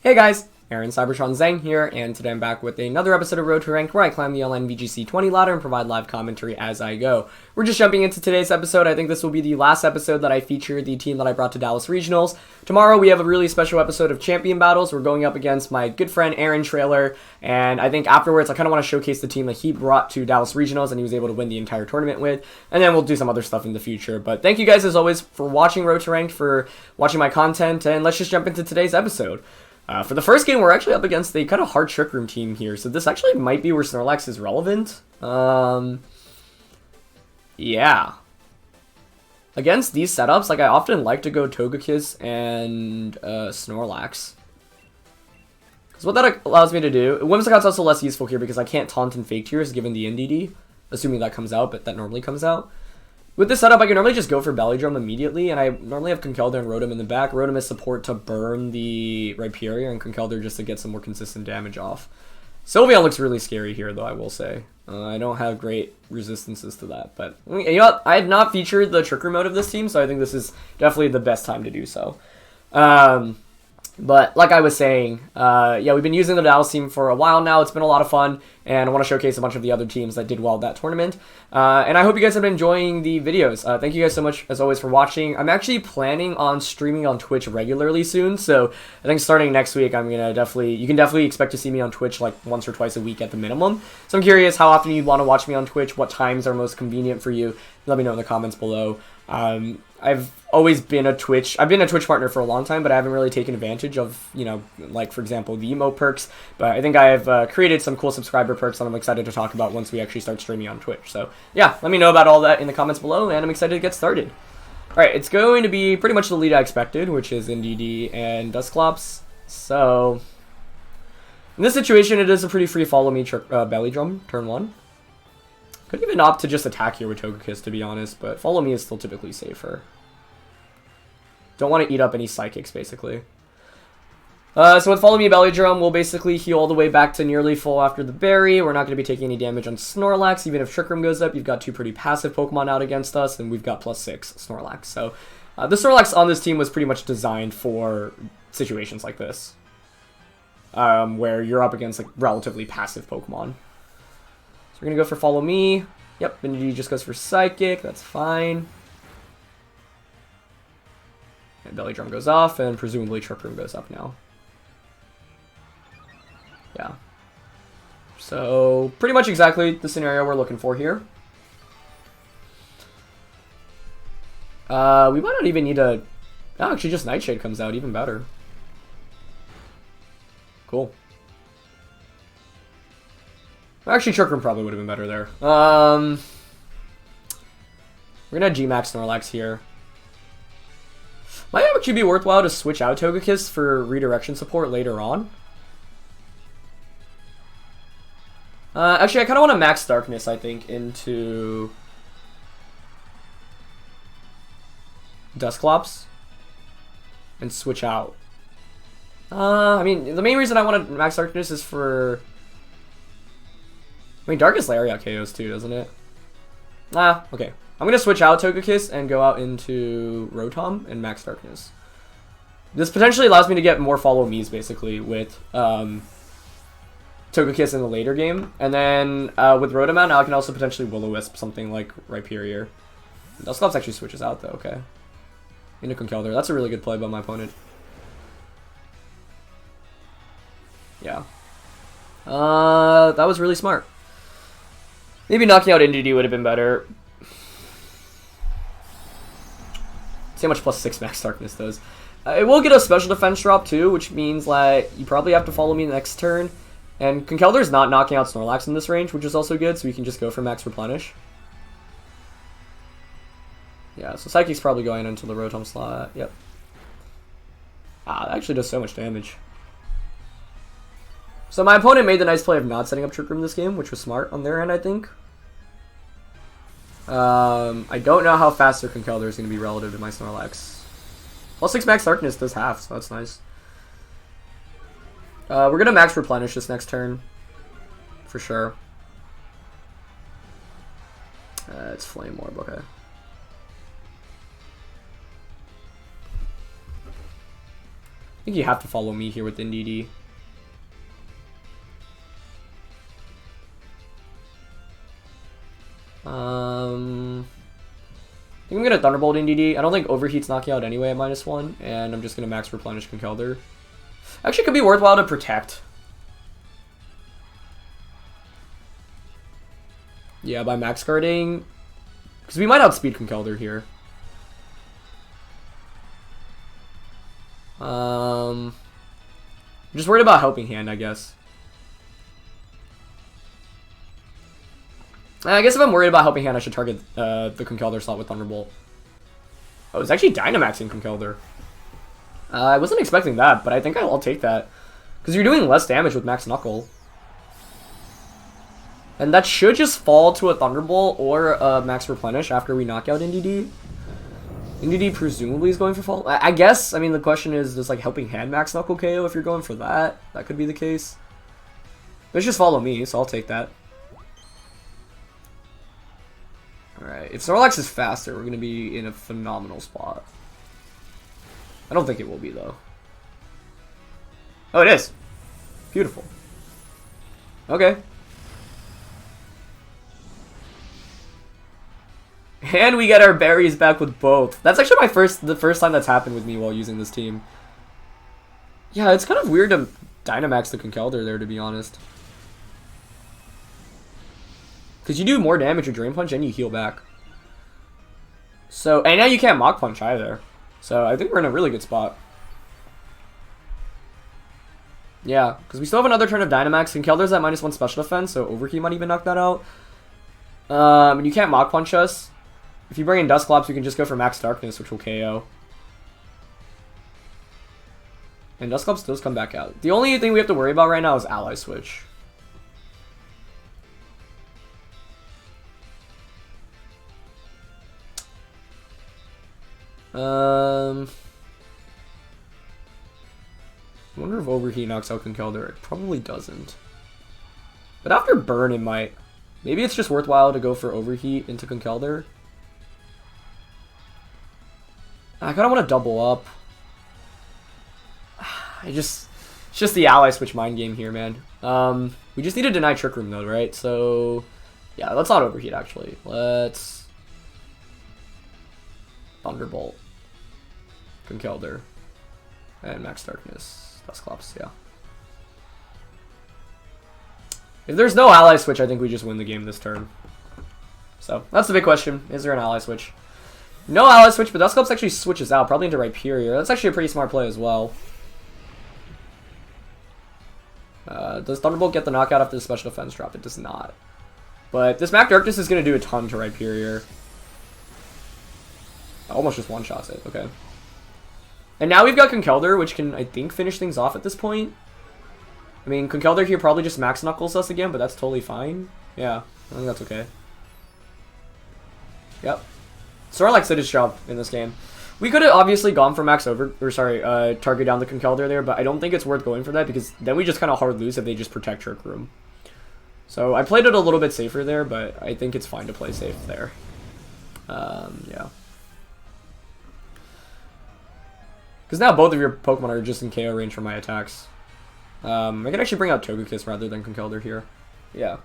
Hey guys, Aaron Cybertron Zhang here, and today I'm back with another episode of Road to Ranked where I climb the online VGC 20 ladder and provide live commentary as I go. We're just jumping into today's episode. I think this will be the last episode that I feature the team that I brought to Dallas Regionals. Tomorrow we have a really special episode of Champion Battles. We're going up against my good friend Aaron Trailer, and I think afterwards I kind of want to showcase the team that he brought to Dallas Regionals and he was able to win the entire tournament with, and then we'll do some other stuff in the future. But thank you guys as always for watching Road to Ranked, for watching my content, and let's just jump into today's episode. For the first game, we're actually up against a kind of hard Trick Room team here, so this actually might be where Snorlax is relevant. Yeah. Against these setups, like, I often like to go Togekiss and Snorlax. Because what that allows me to do... Whimsicott's also less useful here because I can't Taunt and Fake Tears given the NDD, assuming that comes out, but that normally comes out. With this setup, I can normally just go for Belly Drum immediately, and I normally have Conkeldurr and Rotom in the back. Rotom is support to burn the Rhyperior, and Conkeldurr just to get some more consistent damage off. Sylveon looks really scary here, though, I will say. I don't have great resistances to that, but you know what? I had not featured the Trick Room mode of this team, so I think this is definitely the best time to do so. But like I was saying, yeah, we've been using the Dallas team for a while now. It's been a lot of fun, and I want to showcase a bunch of the other teams that did well at that tournament. And I hope you guys have been enjoying the videos. Thank you guys so much, as always, for watching. I'm actually planning on streaming on Twitch regularly soon, so I think starting next week, I'm gonna you can definitely expect to see me on Twitch like once or twice a week at the minimum. So I'm curious how often you'd want to watch me on Twitch, what times are most convenient for you. Let me know in the comments below. I've always been a Twitch partner for a long time, but I haven't really taken advantage of, you know, like, for example, the emote perks. But I think I have created some cool subscriber perks that I'm excited to talk about once we actually start streaming on Twitch. So yeah, let me know about all that in the comments below, and I'm excited to get started. Alright, it's going to be pretty much the lead I expected, which is NDD and Dusclops. So in this situation, it is a pretty free follow me Belly Drum turn 1. Could even opt to just attack here with Togekiss, to be honest, but follow me is still typically safer. Don't want to eat up any psychics, basically. So with follow me Belly Drum, we'll basically heal all the way back to nearly full after the berry. We're not going to be taking any damage on Snorlax. Even if Trick Room goes up, you've got two pretty passive Pokemon out against us, and we've got +6 Snorlax. So the Snorlax on this team was pretty much designed for situations like this, where you're up against like relatively passive Pokemon. We're going to go for Follow Me. Yep, Indeed just goes for Psychic. That's fine. And Belly Drum goes off, and presumably Trick Room goes up now. Yeah. So, pretty much exactly the scenario we're looking for here. We might not even need a... Oh, actually, just Nightshade comes out. Even better. Cool. Actually, Trick Room probably would have been better there. We're gonna G-Max Snorlax here. Might actually be worthwhile to switch out Togekiss for redirection support later on. Actually, I kind of want to max Darkness, I think, into Dusclops and switch out. I mean, the main reason I want to max Darkness is for... I mean, Darkest Lariat KOs too, doesn't it? Okay. I'm going to switch out Togekiss and go out into Rotom and Max Darkness. This potentially allows me to get more Follow Me's, basically, with Togekiss in the later game. And then with Rotom now I can also potentially Will-O-Wisp something like Rhyperior. Dusclops actually switches out, though, okay. Into Conkeldurr. That's a really good play by my opponent. Yeah. That was really smart. Maybe knocking out NDD would have been better. See how much +6 Max Darkness does. It will get a special defense drop too, which means like you probably have to follow me next turn. And Conkeldurr is not knocking out Snorlax in this range, which is also good, so we can just go for Max Replenish. Yeah, so Psychic's probably going into the Rotom slot. Yep. That actually does so much damage. So my opponent made the nice play of not setting up Trick Room this game, which was smart on their end, I think. I don't know how fast their Conkeldurr is going to be relative to my Snorlax. +6 Max Darkness does half, so that's nice. We're going to Max Replenish this next turn, for sure. It's Flame Orb, okay. I think you have to follow me here with NDD. I think I'm gonna Thunderbolt NDD. I don't think Overheat's knocking out anyway at -1, and I'm just gonna max replenish Conkeldurr. Actually, could be worthwhile to protect. Yeah, by max guarding, because we might outspeed Conkeldurr here. I'm just worried about Helping Hand, I guess. I guess if I'm worried about Helping Hand, I should target the Conkeldurr slot with Thunderbolt. Oh, it's actually Dynamaxing Conkeldurr. I wasn't expecting that, but I think I'll take that. Because you're doing less damage with Max Knuckle. And that should just fall to a Thunderbolt or a Max Replenish after we knock out NDD. NDD presumably is going for fall. I guess, I mean, the question is, does like Helping Hand Max Knuckle KO if you're going for that? That could be the case. But it's just follow me, so I'll take that. Alright, if Snorlax is faster, we're going to be in a phenomenal spot. I don't think it will be, though. Oh, it is. Beautiful. Okay. And we get our berries back with both. That's actually the first time that's happened with me while using this team. Yeah, it's kind of weird to Dynamax the Conkeldurr there, to be honest. Because you do more damage with Drain Punch and you heal back. So, and now you can't Mach Punch either. So I think we're in a really good spot. Yeah, because we still have another turn of Dynamax. Conkeldurr's at -1 special defense, so Overheat might even knock that out. And you can't Mach Punch us. If you bring in Dusclops, you can just go for Max Darkness, which will KO. And Dusclops does come back out. The only thing we have to worry about right now is Ally Switch. I wonder if Overheat knocks out Conkeldurr. It probably doesn't. But after Burn, it might. Maybe it's just worthwhile to go for Overheat into Conkeldurr. I kind of want to double up. It's just the Ally Switch mind game here, man. We just need to deny Trick Room though, right? So, yeah, let's not Overheat actually. Let's Thunderbolt, Conkeldurr, and Max Darkness. Dusclops, yeah. If there's no Ally Switch, I think we just win the game this turn. So, that's the big question. Is there an Ally Switch? No Ally Switch, but Dusclops actually switches out, probably into Rhyperior. That's actually a pretty smart play as well. Does Thunderbolt get the knockout after the special defense drop? It does not. But this Max Darkness is going to do a ton to Rhyperior. Almost just one-shots it, okay. And now we've got Conkeldurr, which can, I think, finish things off at this point. I mean, Conkeldurr here probably just Max Knuckles us again, but that's totally fine. Yeah, I think that's okay. Yep. Snorlax did his job in this game. We could have obviously gone for target down the Conkeldurr there, but I don't think it's worth going for that because then we just kind of hard lose if they just protect Trick Room. So I played it a little bit safer there, but I think it's fine to play safe there. Yeah. Because now both of your Pokemon are just in KO range for my attacks. I can actually bring out Togekiss rather than Conkeldurr here. Yeah.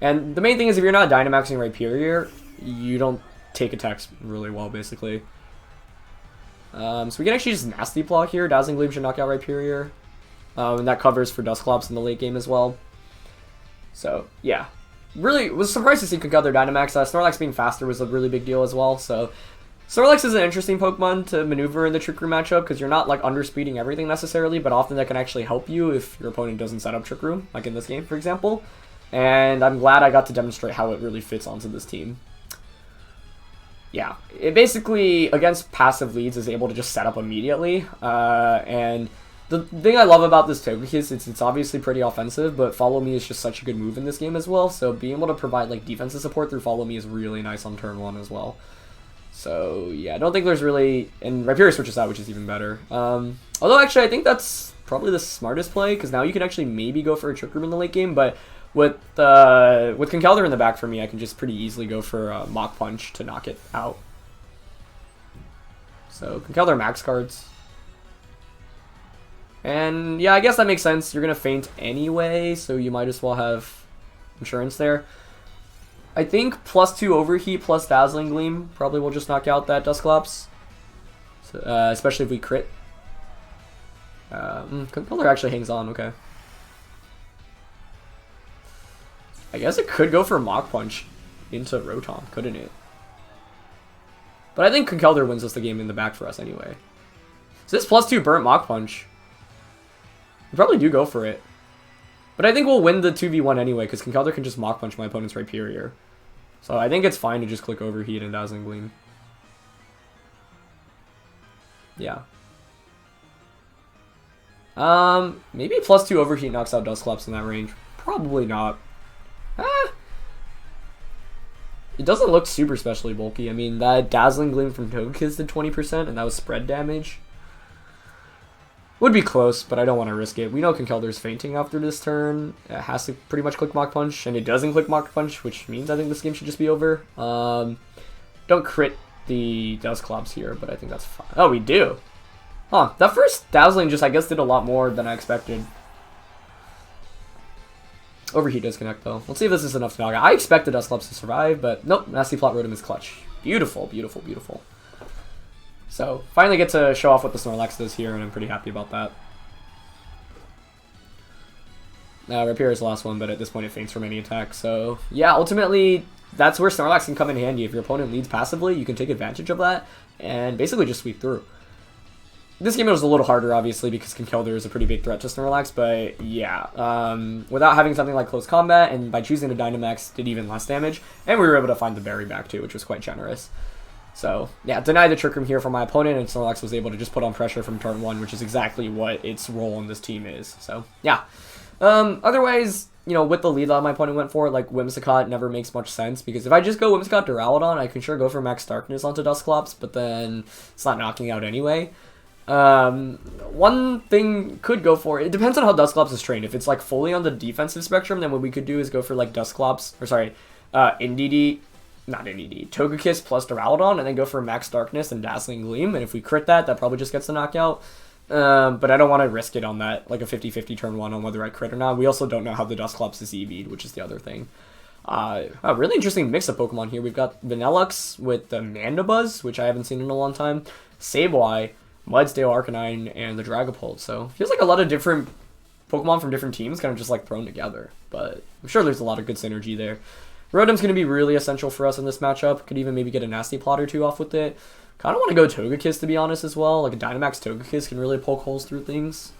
And the main thing is if you're not Dynamaxing Rhyperior, you don't take attacks really well, basically. So we can actually just Nasty Plot here. Dazzling Gleam should knock out Rhyperior. And that covers for Dusclops in the late game as well. So, yeah. Really was surprised to see Conkeldurr Dynamax. Snorlax being faster was a really big deal as well, so... Snorlax is an interesting Pokemon to maneuver in the Trick Room matchup because you're not like underspeeding everything necessarily, but often that can actually help you if your opponent doesn't set up Trick Room, like in this game, for example. And I'm glad I got to demonstrate how it really fits onto this team. Yeah, it basically, against passive leads, is able to just set up immediately. And the thing I love about this Togekiss is it's obviously pretty offensive, but Follow Me is just such a good move in this game as well. So being able to provide like defensive support through Follow Me is really nice on turn 1 as well. So, yeah, I don't think there's really... And Rhyperior switches out, which is even better. Although, actually, I think that's probably the smartest play, because now you can actually maybe go for a Trick Room in the late game, but with Conkeldurr in the back for me, I can just pretty easily go for Mach Punch to knock it out. So, Conkeldurr max cards. And yeah, I guess that makes sense. You're going to feint anyway, so you might as well have insurance there. I think +2 Overheat plus Dazzling Gleam probably will just knock out that Dusclops. So, especially if we crit. Controller actually hangs on, okay. I guess it could go for Mach Punch into Rotom, couldn't it? But I think Conkeldurr wins us the game in the back for us anyway. So this +2 burnt Mach Punch. We probably do go for it. But I think we'll win the 2v1 anyway, because Conkeldurr can just Mach Punch my opponent's Rhyperior. So I think it's fine to just click Overheat and Dazzling Gleam. Yeah. Maybe +2 Overheat knocks out Dusclops in that range. Probably not. It doesn't look super specially bulky. I mean, that Dazzling Gleam from Togekiss did 20%, and that was spread damage. Would be close, but I don't want to risk it. We know Conkeldurr's fainting after this turn. It has to pretty much click Mach Punch, and it doesn't click Mach Punch, which means I think this game should just be over. Don't crit the Dusclops here, but I think that's fine. Oh, we do. Huh, that first Dazzling just, I guess, did a lot more than I expected. Overheat does connect, though. Let's see if this is enough to knock out. I expect the Dusclops to survive, but nope, Nasty Plot Rotom is clutch. Beautiful, beautiful, beautiful. So, finally get to show off what the Snorlax does here, and I'm pretty happy about that. Rhyperior is the last one, but at this point it faints from any attack. So, yeah, ultimately, that's where Snorlax can come in handy. If your opponent leads passively, you can take advantage of that, and basically just sweep through. This game was a little harder, obviously, because Conkeldurr is a pretty big threat to Snorlax, but yeah. Without having something like Close Combat, and by choosing to Dynamax, did even less damage, and we were able to find the berry back too, which was quite generous. So, yeah, deny the Trick Room here from my opponent, and Snorlax was able to just put on pressure from turn 1, which is exactly what its role in this team is. So, yeah. Otherwise, you know, with the lead that my opponent went for, like, Whimsicott never makes much sense, because if I just go Whimsicott Duraludon, I can sure go for Max Darkness onto Dusclops, but then it's not knocking out anyway. One thing could go for, it depends on how Dusclops is trained. If it's, like, fully on the defensive spectrum, then what we could do is go for, like, Dusclops, or sorry, Togekiss plus Duraludon, and then go for Max Darkness and Dazzling Gleam, and if we crit that, that probably just gets the knockout. But I don't want to risk it on that, like a 50-50 turn 1 on whether I crit or not. We also don't know how the Dusclops is EV'd, which is the other thing. A really interesting mix of Pokemon here. We've got Vanillux with the Mandibuzz, which I haven't seen in a long time, Sableye, Mudsdale, Arcanine, and the Dragapult. So, feels like a lot of different Pokemon from different teams kind of just like thrown together, but I'm sure there's a lot of good synergy there. Rotom's going to be really essential for us in this matchup. Could even maybe get a Nasty Plot or two off with it. Kind of want to go Togekiss, to be honest, as well. Like a Dynamax Togekiss can really poke holes through things.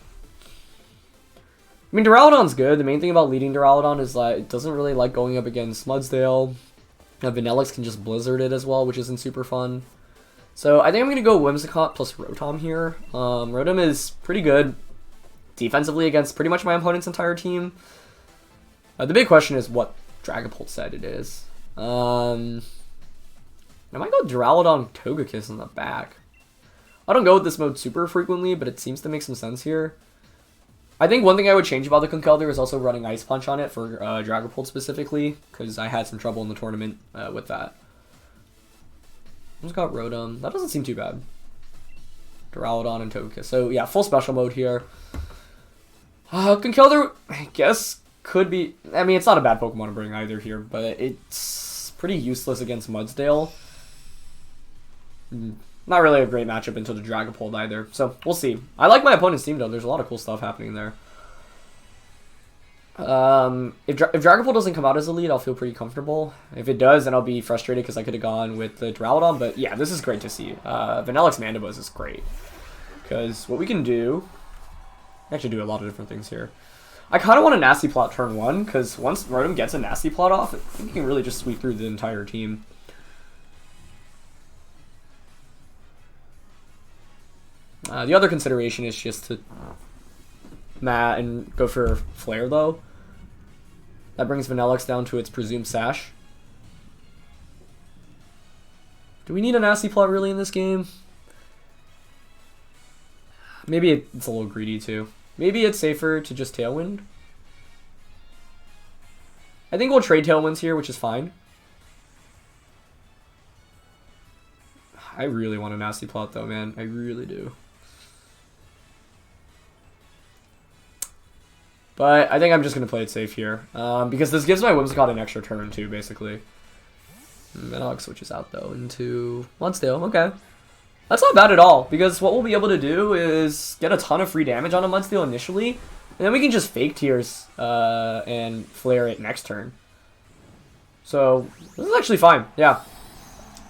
I mean, Duraludon's good. The main thing about leading Duraludon is that it doesn't really like going up against Mudsdale. Vanillux can just Blizzard it as well, which isn't super fun. So I think I'm going to go Whimsicott plus Rotom here. Rotom is pretty good defensively against pretty much my opponent's entire team. The big question is what Dragapult said it is. I might go Duraludon Togekiss in the back. I don't go with this mode super frequently, but it seems to make some sense here. I think one thing I would change about the Conkeldurr is also running Ice Punch on it for Dragapult specifically, because I had some trouble in the tournament with that. I just got Rotom. That doesn't seem too bad. Duraludon and Togekiss. So yeah, full special mode here. Conkeldurr, I guess, could be... I mean, it's not a bad Pokemon to bring either here, but it's pretty useless against Mudsdale. Not really a great matchup into the Dragapult either, so we'll see. I like my opponent's team, though. There's a lot of cool stuff happening there. If Dragapult doesn't come out as a lead, I'll feel pretty comfortable. If it does, then I'll be frustrated because I could have gone with the Duraludon, but yeah, this is great to see. Vanillux Mandibuzz is great, because what we can do... actually do a lot of different things here. I kind of want a Nasty Plot turn 1, because once Rotom gets a Nasty Plot off, I think he can really just sweep through the entire team. The other consideration is just to mat and go for Flare, though. That brings Vanillux down to its presumed Sash. Do we need a Nasty Plot really in this game? Maybe it's a little greedy, too. Maybe it's safer to just Tailwind. I think we'll trade Tailwinds here, which is fine. I really want a Nasty Plot, though, man. I really do. But I think I'm just going to play it safe here. Because this gives my Whimsicott an extra turn too, basically. Vanilluxe switches out though into Mudsdale. Okay. That's not bad at all, because what we'll be able to do is get a ton of free damage on a Mudsdale initially, and then we can just Fake Tears and Flare it next turn. So, this is actually fine, yeah.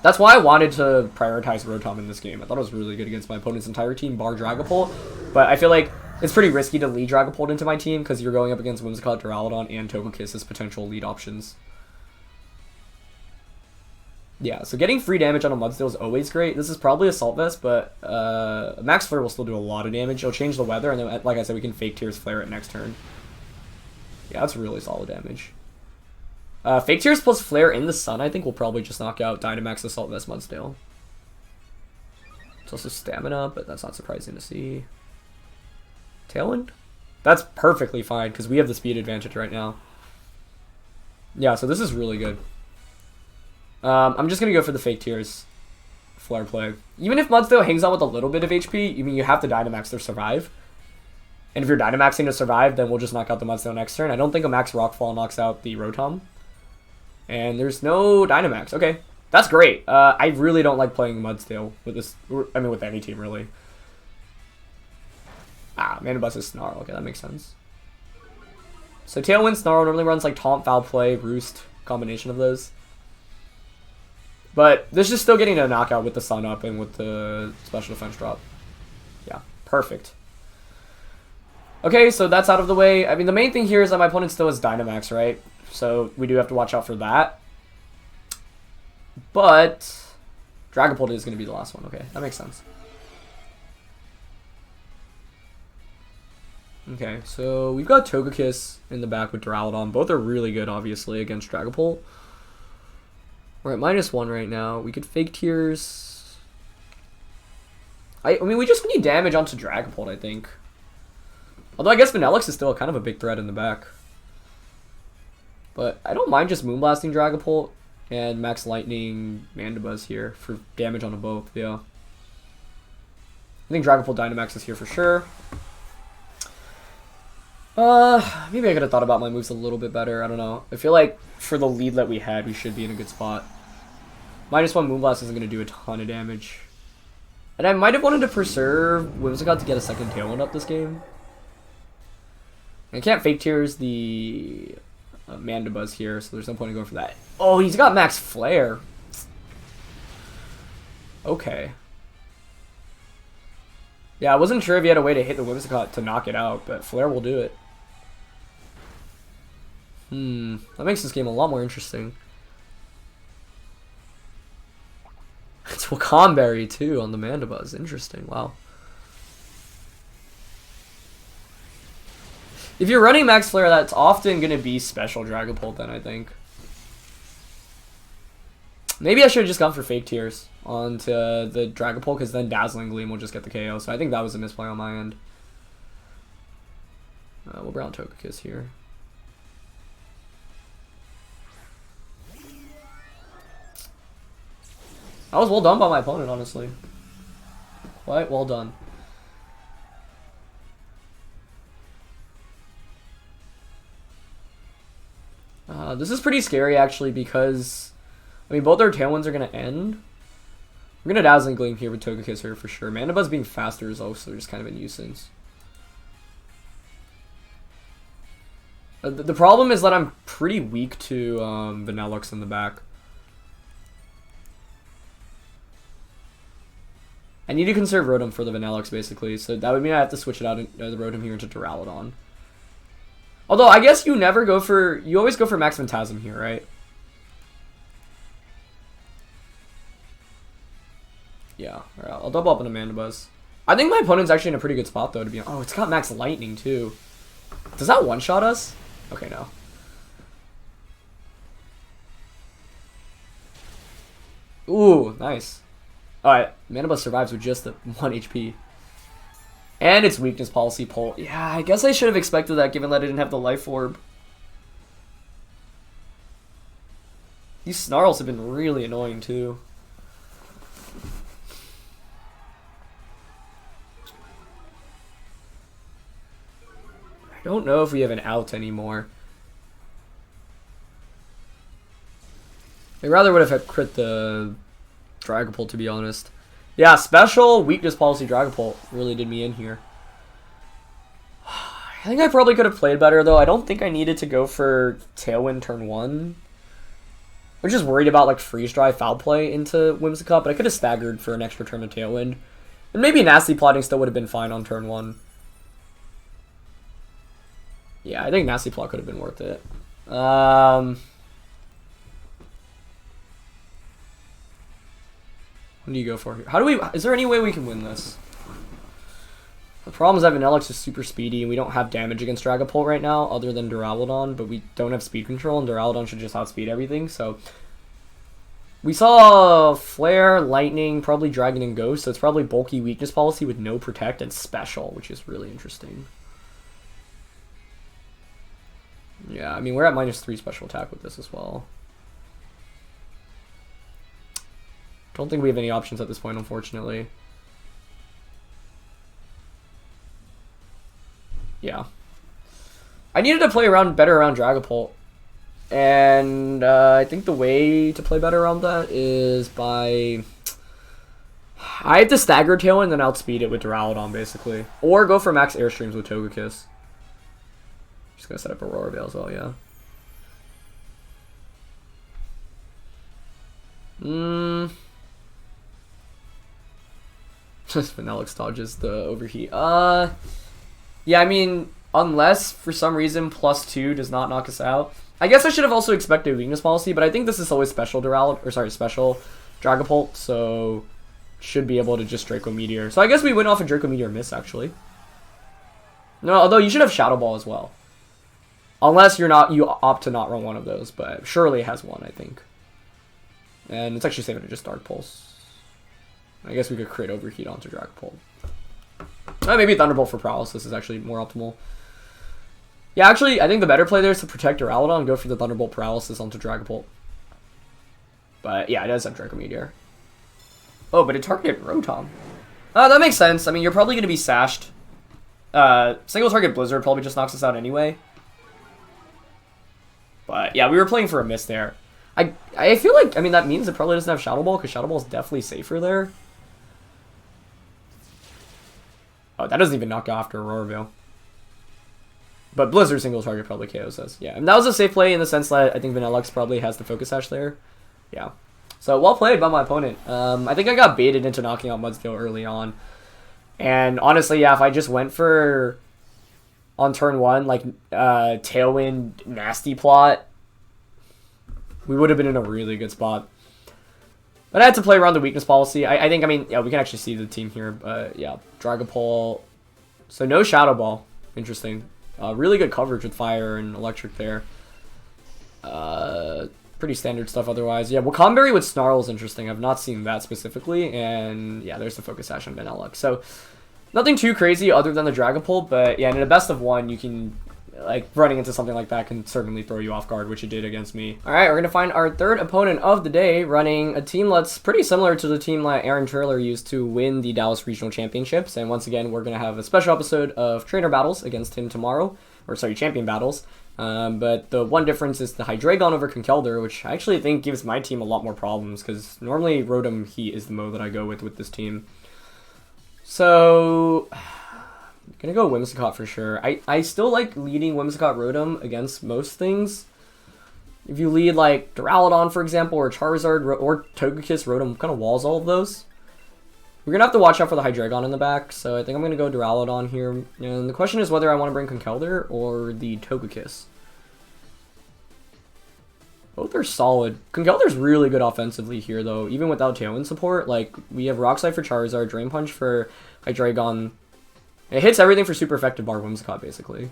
That's why I wanted to prioritize Rotom in this game. I thought it was really good against my opponent's entire team, bar Dragapult, but I feel like it's pretty risky to lead Dragapult into my team, because you're going up against Whimsicott, Duraludon, and Togekiss as potential lead options. Yeah, so getting free damage on a Mudsdale is always great. This is probably Assault Vest, but Max Flare will still do a lot of damage. It'll change the weather, and then, like I said, we can Fake Tears Flare it next turn. Yeah, that's really solid damage. Fake Tears plus Flare in the Sun, I think, will probably just knock out Dynamax Assault Vest Mudsdale. It's also Stamina, but that's not surprising to see. Tailwind? That's perfectly fine, because we have the speed advantage right now. Yeah, so this is really good. I'm just going to go for the Fake Tears Flare play. Even if Mudsdale hangs out with a little bit of HP, I mean, you have to Dynamax to survive. And if you're Dynamaxing to survive, then we'll just knock out the Mudsdale next turn. I don't think a Max Rockfall knocks out the Rotom. And there's no Dynamax. Okay, that's great. I really don't like playing Mudsdale with this. I mean, with any team, really. Mandibuzz is Snarl. Okay, that makes sense. So Tailwind, Snarl normally runs like Taunt, Foul Play, Roost, combination of those. But this is still getting a knockout with the Sun up and with the special defense drop. Yeah, perfect. Okay, so that's out of the way. I mean, the main thing here is that my opponent still has Dynamax, right? So we do have to watch out for that. But Dragapult is going to be the last one. Okay, that makes sense. Okay, so we've got Togekiss in the back with Duraludon. Both are really good, obviously, against Dragapult. We're at -1 right now. We could Fake Tears. I mean, we just need damage onto Dragapult, I think. Although I guess Vanilluxe is still kind of a big threat in the back. But I don't mind just Moonblasting Dragapult and Max Lightning Mandibuzz here for damage on them both, yeah. I think Dragapult Dynamax is here for sure. Maybe I could have thought about my moves a little bit better. I don't know. I feel like for the lead that we had, we should be in a good spot. -1 Moonblast isn't going to do a ton of damage. And I might have wanted to preserve Whimsicott to get a second Tailwind up this game. I can't Fake Tears the Mandibuzz here, so there's no point in going for that. Oh, he's got Max Flare. Okay. Yeah, I wasn't sure if he had a way to hit the Whimsicott to knock it out, but Flare will do it. That makes this game a lot more interesting. It's Wakamberry too on the Mandibuzz. Interesting, wow. If you're running Max Flare, that's often going to be Special Dragapult then, I think. Maybe I should have just gone for Fake Tears onto the Dragapult, because then Dazzling Gleam will just get the KO. So I think that was a misplay on my end. We'll Brown Togekiss here. That was well done by my opponent, honestly. Quite well done. This is pretty scary, actually, because I mean, both their Tailwinds are going to end. I'm going to Dazzling Gleam here with Togekiss here for sure. Mandibuzz being faster is also just kind of a nuisance. The problem is that I'm pretty weak to Vanilluxe in the back. I need to conserve Rotom for the Vanilluxe, basically. So that would mean I have to switch it out, the Rotom here into Duraludon. Although, I guess you never go for... You always go for Max Phantasm here, right? Yeah, alright, I'll double up on a Mandibuzz. I think my opponent's actually in a pretty good spot, though, to be honest. Oh, it's got Max Lightning, too. Does that one-shot us? Okay, no. Ooh, nice. Alright, Mandibuzz survives with just the 1 HP. And its weakness policy pull. Yeah, I guess I should have expected that, given that I didn't have the Life Orb. These Snarls have been really annoying, too. I don't know if we have an out anymore. I rather would have had crit the Dragapult, to be honest. Yeah, special weakness policy Dragapult really did me in here. I think I probably could have played better, though. I don't think I needed to go for Tailwind turn 1. I'm just worried about like Freeze Dry Foul Play into Whimsicott, but I could have staggered for an extra turn of Tailwind. And maybe Nasty Plotting still would have been fine on turn 1. Yeah, I think Nasty Plot could have been worth it. What do you go for here? How do we... Is there any way we can win this? The problem is that Vanillix is super speedy, and we don't have damage against Dragapult right now, other than Duraludon, but we don't have speed control, and Duraludon should just outspeed everything, so... We saw Flare, Lightning, probably Dragon, and Ghost, so it's probably bulky weakness policy with no Protect and Special, which is really interesting. Yeah, I mean, we're at -3 special attack with this as well. Don't think we have any options at this point, unfortunately. Yeah. I needed to play better around Dragapult. And I think the way to play better around that is by... I have to stagger Tailwind and then outspeed it with Duraludon, basically. Or go for max Airstreams with Togekiss. Just gonna set up Aurora Veil as well, yeah. Just Vanillix dodges the overheat. Yeah, I mean, unless for some reason +2 does not knock us out. I guess I should have also expected weakness policy, but I think this is always special special Dragapult, so should be able to just Draco Meteor. So I guess we went off a Draco Meteor miss, actually. No, although you should have Shadow Ball as well. Unless you opt to not run one of those, but surely it has one, I think. And it's actually saving to just Dark Pulse. I guess we could crit Overheat onto Dragapult. Maybe Thunderbolt for Paralysis is actually more optimal. Yeah, actually, I think the better play there is to protect Duraludon and go for the Thunderbolt Paralysis onto Dragapult. But yeah, it does have Draco Meteor. Oh, but it targeted Rotom. That makes sense. I mean, you're probably going to be sashed. Single target Blizzard probably just knocks us out anyway. But yeah, we were playing for a miss there. I feel like, I mean, that means it probably doesn't have Shadow Ball, because Shadow Ball is definitely safer there. Oh, that doesn't even knock out after Aurora Veil. But Blizzard single target probably KOs us. Yeah, and that was a safe play in the sense that I think Vanillix probably has the Focus Sash there. Yeah. So, well played by my opponent. I think I got baited into knocking out Mudsdale early on. And honestly, yeah, if I just went for, on turn 1, like, Tailwind Nasty Plot, we would have been in a really good spot. But I had to play around the weakness policy. I think, I mean, yeah, we can actually see the team here. But, yeah, Dragapult. So, no Shadow Ball. Interesting. Really good coverage with Fire and Electric there. Pretty standard stuff otherwise. Yeah, Wakandberry with Snarl is interesting. I've not seen that specifically. And, yeah, there's the Focus Sash on Vanillix. So, nothing too crazy other than the Dragapult. But, yeah, in a best of 1, you can... like, running into something like that can certainly throw you off guard, which it did against me. Alright, we're going to find our third opponent of the day, running a team that's pretty similar to the team that Aaron Trailer used to win the Dallas Regional Championships. And once again, we're going to have a special episode of trainer battles against him tomorrow. Or, sorry, champion battles. But the one difference is the Hydreigon over Conkeldurr, which I actually think gives my team a lot more problems, because normally Rotom-Heat is the mode that I go with this team. So... gonna go Whimsicott for sure. I still like leading Whimsicott Rotom against most things. If you lead like Duraludon, for example, or Charizard, or Togekiss, Rotom kind of walls all of those. We're gonna have to watch out for the Hydreigon in the back, so I think I'm gonna go Duraludon here. And the question is whether I want to bring Conkeldurr or the Togekiss. Both are solid. Conkeldurr's really good offensively here, though, even without Tailwind support. Like, we have Rock Slide for Charizard, Drain Punch for Hydreigon. It hits everything for super effective bar Whimsicott, basically.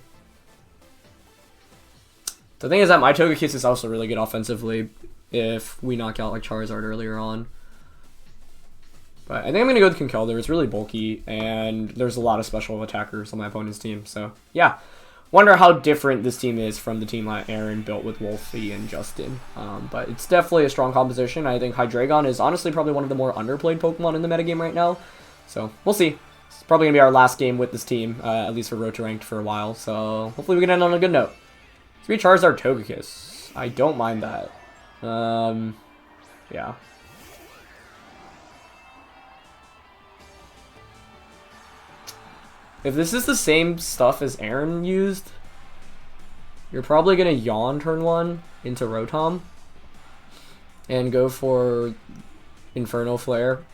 The thing is that my Togekiss is also really good offensively if we knock out like Charizard earlier on. But I think I'm going to go with Conkeldurr. It's really bulky, and there's a lot of special attackers on my opponent's team. So, yeah. Wonder how different this team is from the team that Aaron built with Wolfie and Justin. But it's definitely a strong composition. I think Hydreigon is honestly probably one of the more underplayed Pokemon in the metagame right now. So, we'll see. probably going to be our last game with this team, at least for Roto Ranked for a while. So hopefully we can end on a good note. 3 Charizard Togekiss. I don't mind that. Yeah. If this is the same stuff as Aaron used, you're probably going to yawn turn 1 into Rotom and go for Inferno Flare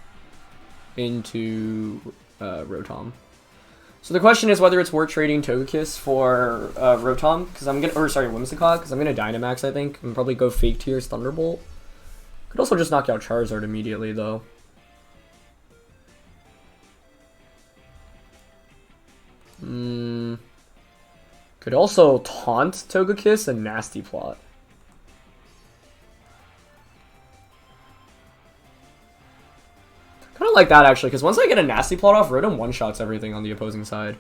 into Rotom. So the question is whether it's worth trading Togekiss for Rotom, because I'm gonna, or sorry, Whimsicott, because I'm gonna Dynamax, I think, and probably go Fake Tears Thunderbolt. Could also just knock out Charizard immediately, though. Could also taunt Togekiss and Nasty Plot. Kind of like that, actually, because once I get a Nasty Plot off, Rotom one-shots everything on the opposing side.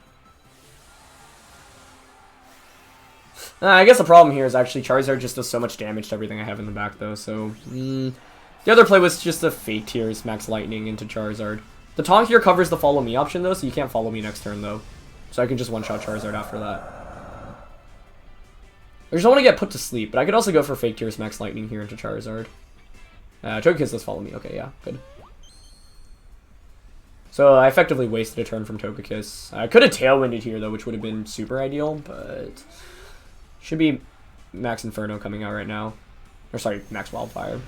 I guess the problem here is actually Charizard just does so much damage to everything I have in the back, though, so... the other play was just a Fake Tears Max Lightning into Charizard. The taunt here covers the Follow Me option, though, so you can't Follow Me next turn, though. So I can just one-shot Charizard after that. I just don't want to get put to sleep, but I could also go for Fake Tears Max Lightning here into Charizard. Togekiss does Follow Me. Okay, yeah, good. So I effectively wasted a turn from Togekiss. I could have Tailwinded here, though, which would have been super ideal, but... should be Max Inferno coming out right now. Or sorry, Max Wildfire.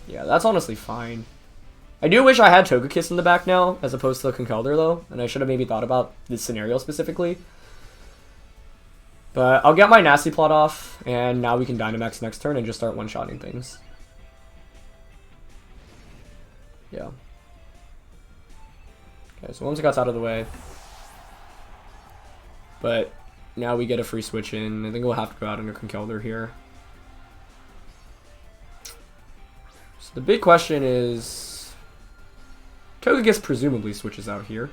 Yeah, that's honestly fine. I do wish I had Togekiss in the back now, as opposed to Conkeldurr, though, and I should have maybe thought about this scenario specifically. But I'll get my Nasty Plot off, and now we can Dynamax next turn and just start one-shotting things. Yeah. Okay, so Whimsicott's out of the way. But now we get a free switch in. I think we'll have to go out under Conkeldurr here. So the big question is... Togekiss presumably switches out here.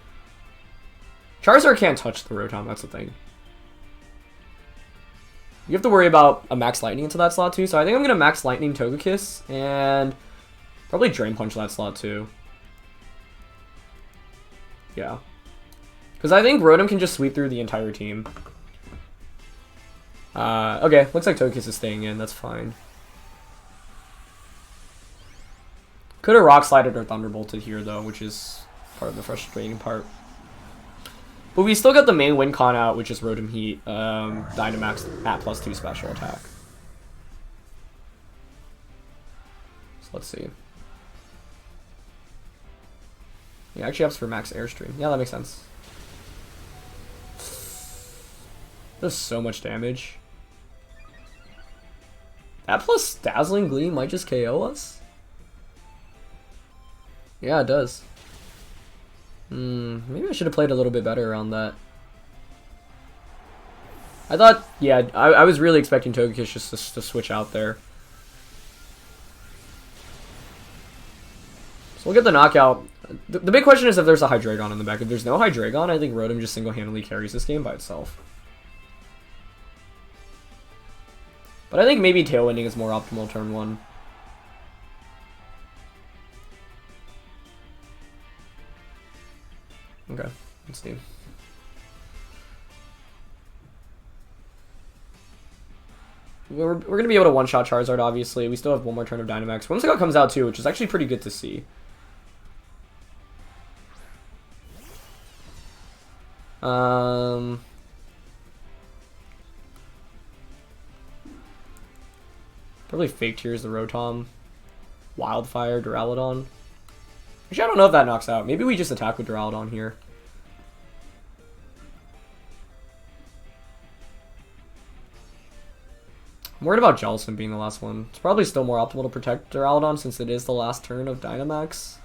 Charizard can't touch the Rotom, that's the thing. You have to worry about a Max Lightning into that slot too, so I think I'm going to Max Lightning Togekiss and probably Drain Punch that slot too. Yeah. Because I think Rotom can just sweep through the entire team. Okay, looks like Togekiss is staying in, that's fine. Could have Rock Slided or Thunderbolted here though, which is part of the frustrating part. But we still got the main win con out, which is Rotom-Heat, Dynamax at +2 special attack. So let's see. Yeah, actually ups for max Airstream. Yeah, that makes sense. Does so much damage. That plus Dazzling Gleam might just KO us? Yeah, it does. Maybe I should have played a little bit better around that. I thought, yeah, I was really expecting Togekiss just to switch out there. So we'll get the knockout. The big question is if there's a Hydreigon in the back. If there's no Hydreigon, I think Rotom just single-handedly carries this game by itself. But I think maybe Tailwinding is more optimal turn 1. Okay, let's see. We're going to be able to one-shot Charizard, obviously. We still have one more turn of Dynamax. Whimsicott comes out, too, which is actually pretty good to see. Probably Fake Tears the Rotom. Wildfire, Duraludon. Actually, I don't know if that knocks out. Maybe we just attack with Duraludon here. I'm worried about Jellicent being the last one. It's probably still more optimal to protect Duraludon since it is the last turn of Dynamax.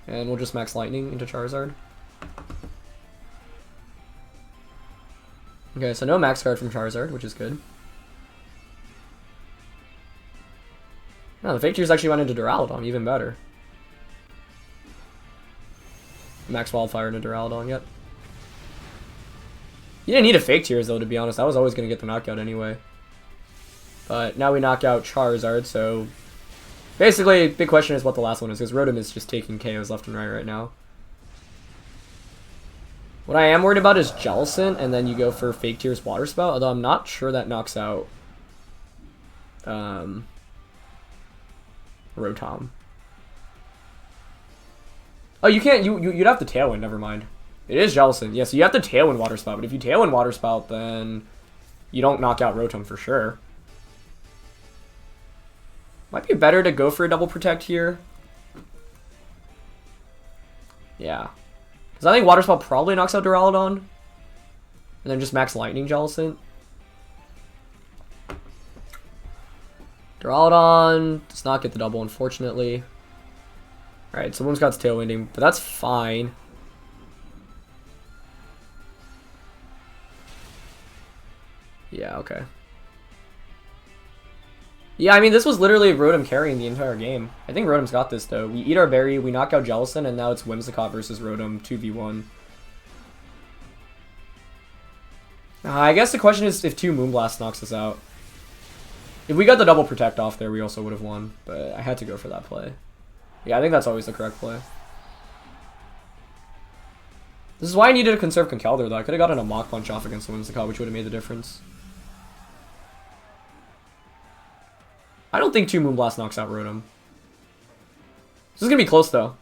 And we'll just Max Lightning into Charizard. Okay, so no Max Guard from Charizard, which is good. No, the Fake Tears actually went into Duraludon, even better. Max Wildfire into Duraludon, yep. You didn't need a Fake Tears, though, to be honest. I was always going to get the knockout anyway. But now we knock out Charizard, so Basically, big question is what the last one is, because Rotom is just taking KOs left and right now. What I am worried about is Jellicent, and then you go for Fake Tears Water Spout, although I'm not sure that knocks out Rotom. Oh, you can't, you'd have to Tailwind, never mind. It is Jellicent, yeah, so you have to Tailwind Water Spout, but if you Tailwind Water Spout, then you don't knock out Rotom for sure. Might be better to go for a double protect here. Yeah. Because I think Water Spout probably knocks out Duraludon. And then just max Lightning Jellicent. Duraludon does not get the double, unfortunately. Alright, so Whimsicott's Tailwinding, but that's fine. Yeah, okay. Yeah, I mean, this was literally Rotom carrying the entire game. I think Rotom's got this, though. We eat our berry, we knock out Jellicent, and now it's Whimsicott versus Rotom 2v1. I guess the question is if 2 Moonblast knocks us out. If we got the double protect off there, we also would have won, but I had to go for that play. Yeah, I think that's always the correct play. This is why I needed to conserve Conkeldurr, though. I could have gotten a Mach Punch off against the Whimsicott, which would have made the difference. I don't think 2 Moonblast knocks out Rotom. This is going to be close, though.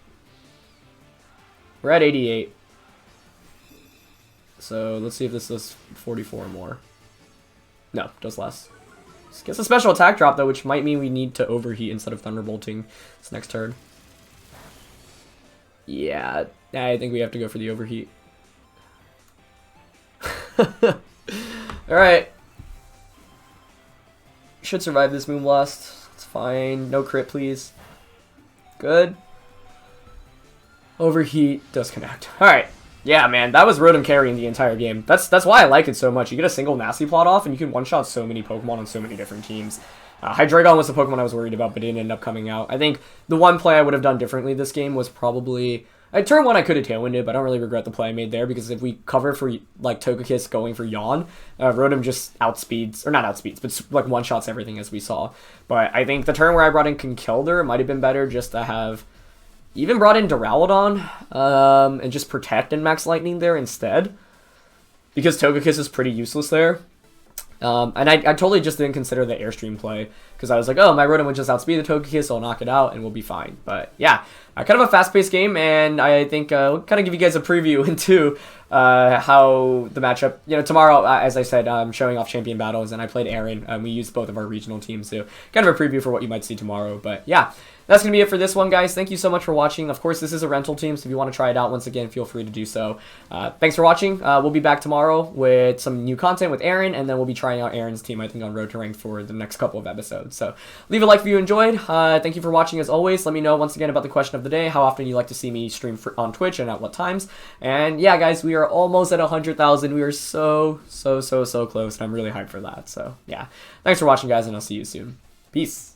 We're at 88. So, let's see if this does 44 or more. No, does less. This gets a special attack drop, though, which might mean we need to overheat instead of Thunderbolting this next turn. Yeah, I think we have to go for the overheat. Alright. Should survive this Moonblast. It's fine. No crit, please. Good. Overheat does connect. Alright. Yeah, man, that was Rotom carrying the entire game. That's why I like it so much. You get a single Nasty Plot off, and you can one-shot so many Pokemon on so many different teams. Hydreigon was the Pokemon I was worried about, but didn't end up coming out. I think the one play I would have done differently this game was probably... At turn 1, I could have Tailwinded, but I don't really regret the play I made there, because if we cover for, like, Togekiss going for Yawn, Rotom just outspeeds, or not outspeeds, but, like, one-shots everything as we saw. But I think the turn where I brought in Conkeldurr might have been better just to have even brought in Duraludon, and just protect and max Lightning there instead, because Togekiss is pretty useless there. And I totally just didn't consider the Airstream play, because I was like, oh, my Rotom would just outspeed the Togekiss, so I'll knock it out, and we'll be fine. But yeah, kind of a fast-paced game, and I think we'll kind of give you guys a preview into how the matchup, you know, tomorrow, as I said, I'm showing off champion battles, and I played Aaron, and we used both of our regional teams, so kind of a preview for what you might see tomorrow. But yeah, that's going to be it for this one, guys. Thank you so much for watching. Of course, this is a rental team, so if you want to try it out, once again, feel free to do so. Thanks for watching. We'll be back tomorrow with some new content with Aaron, and then we'll be trying out Aaron's team, I think, on Road to Rank for the next couple of episodes. So leave a like if you enjoyed. Thank you for watching, as always. Let me know, once again, about the question of the day, how often you like to see me stream on Twitch and at what times. And yeah, guys, we are almost at 100,000. We are so close, and I'm really hyped for that. So yeah, thanks for watching, guys, and I'll see you soon. Peace.